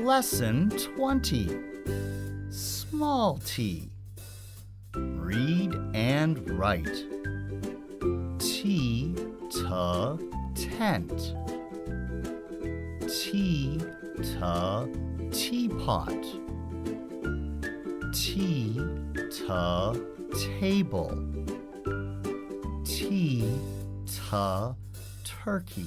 Lesson 20. Small t. Read and write. T, tent. T, teapot. T, table. T, turkey.